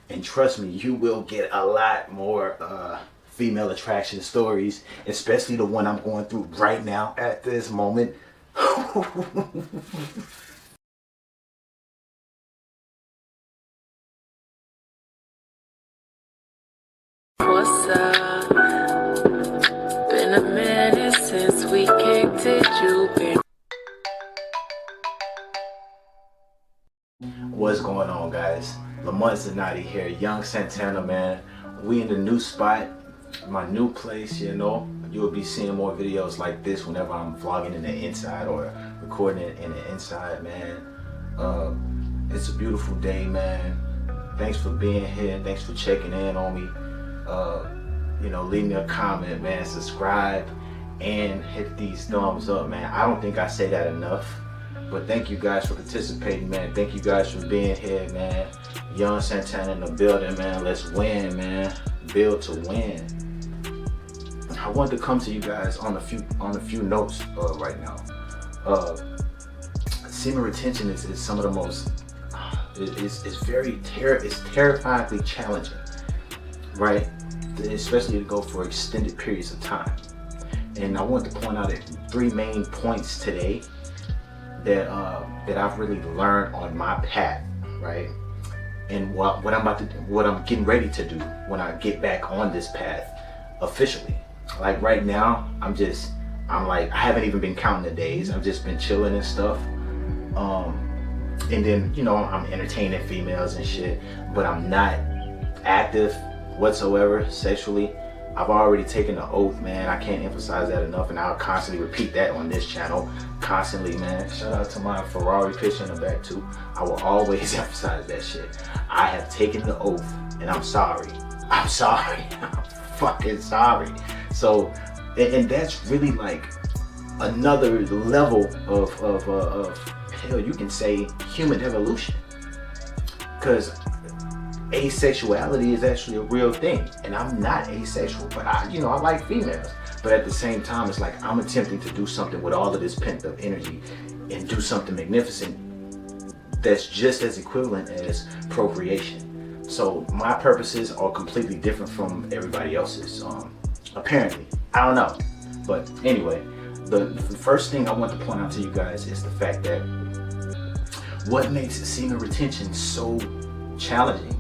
And trust me, you will get a lot more female attraction stories, especially the one I'm going through right now at this moment. What's up? Been a minute since we kicked it, you been. What's going on, guys? Lamont Zanati here, Young Santana, man. We in the new spot, my new place, you know. You'll be seeing more videos like this whenever I'm vlogging in the inside or recording it in the inside, man. It's a beautiful day, man. Thanks for being here. Thanks for checking in on me. You know, leave me a comment, man. Subscribe and hit these thumbs up, man. I don't think I say that enough. But thank you guys for participating, man. Thank you guys for being here, man. Young Santana in the building, man. Let's win, man. Build to win. I wanted to come to you guys on a few notes right now. Semen retention is some of the most. It's terrifyingly challenging, right? Especially to go for extended periods of time. And I want to point out 3 main points today that I've really learned on my path, right? And what I'm getting ready to do when I get back on this path officially. Like right now, I haven't even been counting the days. I've just been chilling and stuff. And then, you know, I'm entertaining females and shit, but I'm not active whatsoever sexually. I've already taken the oath, man. I can't emphasize that enough, and I'll constantly repeat that on this channel. Constantly, man. Shout out to my Ferrari picture in the back too. I will always emphasize that shit. I have taken the oath, and I'm sorry. I'm sorry. I'm fucking sorry. So, and that's really like another level of hell, you can say human evolution. Because asexuality is actually a real thing, and I'm not asexual, but I like females. But at the same time, it's like I'm attempting to do something with all of this pent up energy and do something magnificent that's just as equivalent as procreation. So my purposes are completely different from everybody else's. Apparently, I don't know, but anyway, the first thing I want to point out to you guys is the fact that what makes semen retention so challenging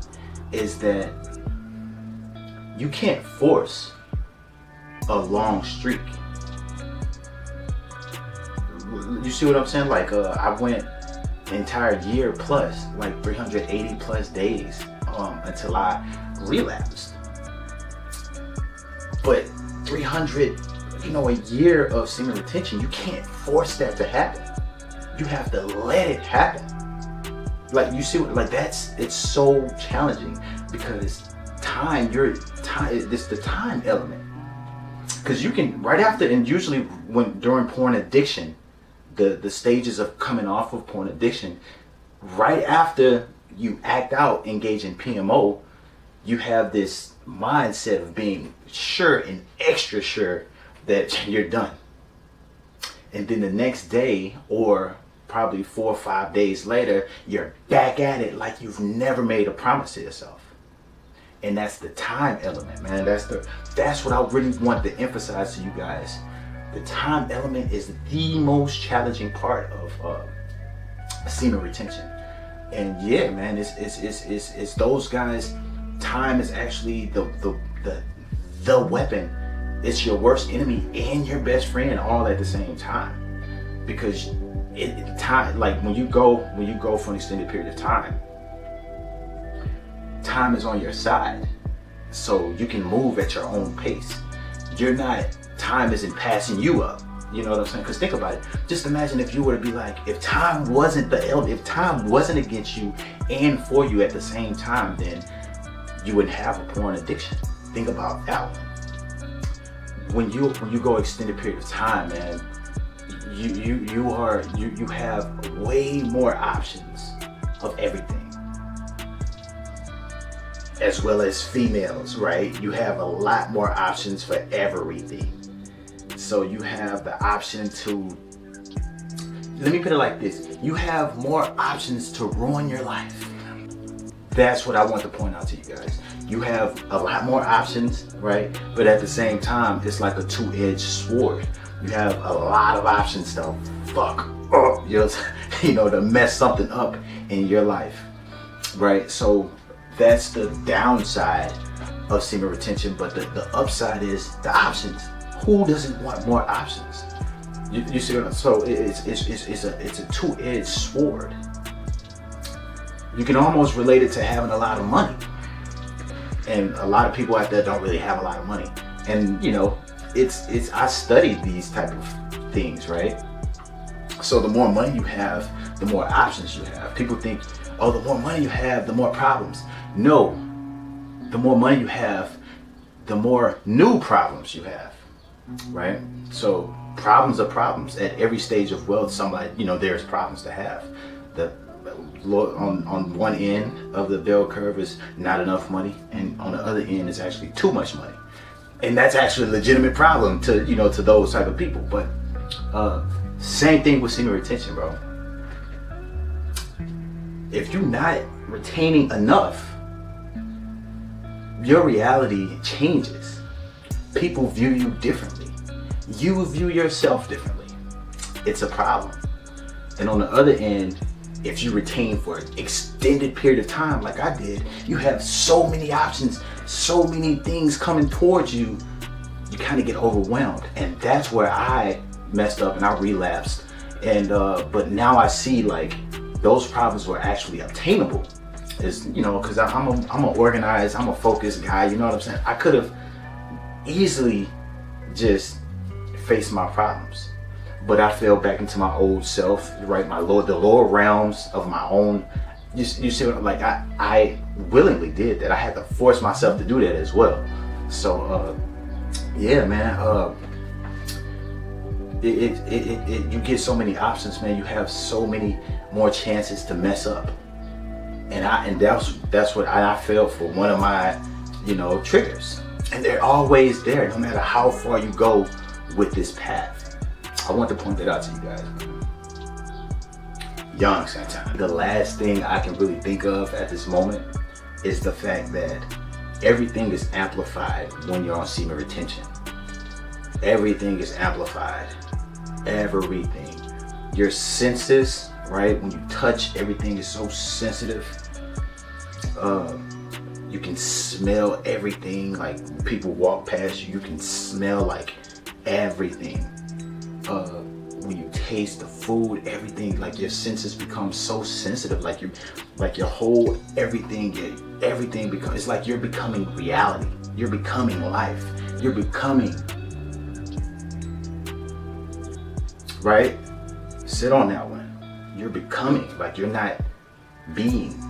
is that you can't force a long streak. You see what I'm saying? Like I went an entire year plus, like 380 plus days until I relapsed. But 300, a year of semen retention, you can't force that to happen. You have to let it happen. Like, you see, like it's so challenging because it's the time element. Because you can, right after, and usually during porn addiction, the stages of coming off of porn addiction, right after you act out, engage in PMO, you have this mindset of being sure and extra sure that you're done. And then the next day, or probably 4 or 5 days later, you're back at it like you've never made a promise to yourself. And that's the time element, man. That's what I really want to emphasize to you guys. The time element is the most challenging part of semen retention. And yeah, man, it's those guys. Time is actually the weapon. It's your worst enemy and your best friend all at the same time. Because time, like when you go for an extended period of time is on your side, so you can move at your own pace. Time isn't passing you up. You know what I'm saying? Because think about it. Just imagine if you were to be like, if time wasn't against you and for you at the same time, then you wouldn't have a porn addiction. Think about that one. When you go extended period of time, man, you have way more options of everything, as well as females, right? You have a lot more options for everything. So you have the option to, let me put it like this, you have more options to ruin your life that's what I want to point out to you guys. You have a lot more options, right? But at the same time, it's like a two-edged sword. You have a lot of options to fuck up, you know, to mess something up in your life, right? So that's the downside of semen retention. But the upside is the options. Who doesn't want more options? You see what I'm, so it's a two-edged sword. You can almost relate it to having a lot of money. And a lot of people out there don't really have a lot of money. And you know, I studied these type of things, right? So the more money you have, the more options you have. People think, oh, the more money you have, the more problems. No, the more money you have, the more new problems you have, right? So problems are problems. At every stage of wealth, somebody, you know, there's problems to have. On one end of the bell curve is not enough money, and on the other end is actually too much money, and that's actually a legitimate problem to, you know, to those type of people. But same thing with semen retention, bro. If you're not retaining enough, your reality changes. People view you differently. You view yourself differently. It's a problem. And on the other end, if you retain for an extended period of time like I did, you have so many options, so many things coming towards you, you kind of get overwhelmed. And that's where I messed up and I relapsed. And but now I see like those problems were actually obtainable. Is, you know, because I'm a organized, I'm a focused guy, you know what I'm saying? I could have easily just faced my problems. But I fell back into my old self, right? The lower realms of my own. You see what, like I willingly did that. I had to force myself to do that as well. So yeah, man. You get so many options, man. You have so many more chances to mess up. And that's what I felt for one of my, you know, triggers. And they're always there, no matter how far you go with this path. I want to point that out to you guys. Young Santana. The last thing I can really think of at this moment is the fact that everything is amplified when you're on semen retention. Everything is amplified. Everything. Your senses, right? When you touch, everything is so sensitive. You can smell everything. Like when people walk past you, you can smell like everything. When you taste the food, everything, like your senses become so sensitive, like your whole everything becomes, it's like you're becoming reality. You're becoming life. You're becoming, right? Sit on that one. You're becoming, like you're not being.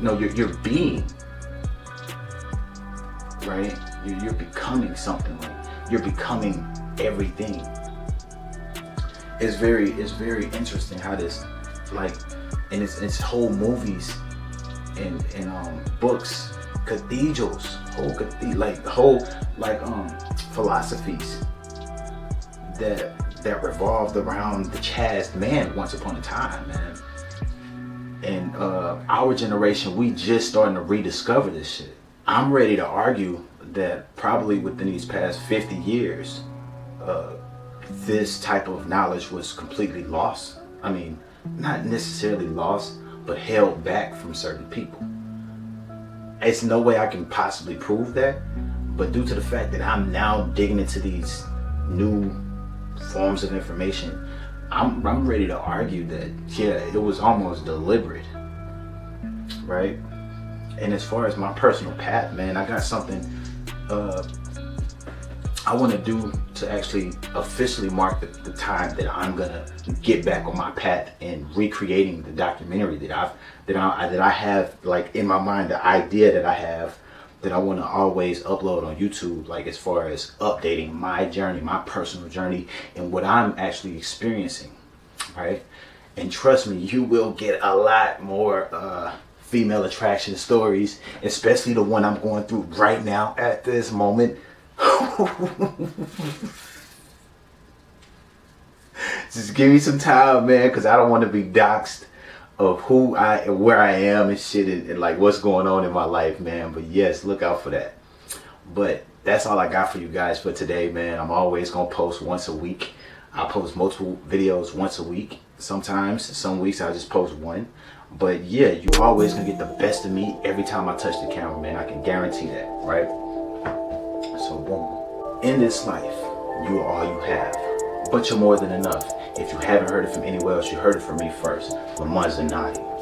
No, you're being, right? You're becoming something, like you're becoming everything. It's very interesting how this, like, and it's whole movies and books, cathedrals, philosophies that revolved around the chased man once upon a time, man. And our generation, we just starting to rediscover this shit. I'm ready to argue that probably within these past 50 years, this type of knowledge was completely lost. I mean, not necessarily lost, but held back from certain people. It's no way I can possibly prove that, but due to the fact that I'm now digging into these new forms of information, I'm ready to argue that, yeah, it was almost deliberate, right? And as far as my personal path, man, I got something I want to do to actually officially mark the time that I'm gonna get back on my path and recreating the documentary that I have, like, in my mind, the idea that I have that I want to always upload on YouTube, like as far as updating my journey, my personal journey, and what I'm actually experiencing, right? And trust me, you will get a lot more female attraction stories, especially the one I'm going through right now at this moment. Just give me some time, man, because I don't want to be doxxed. of where I am and shit, and like what's going on in my life, man. But yes, look out for that. But that's all I got for you guys for today, man. I'm always gonna post once a week. I post multiple videos once a week. Sometimes, some weeks I'll just post one. But yeah, you always gonna get the best of me every time I touch the camera, man. I can guarantee that, right? So boom. In this life, you are all you have. But you're more than enough. If you haven't heard it from anywhere else, you heard it from me first. Lamar Zanati.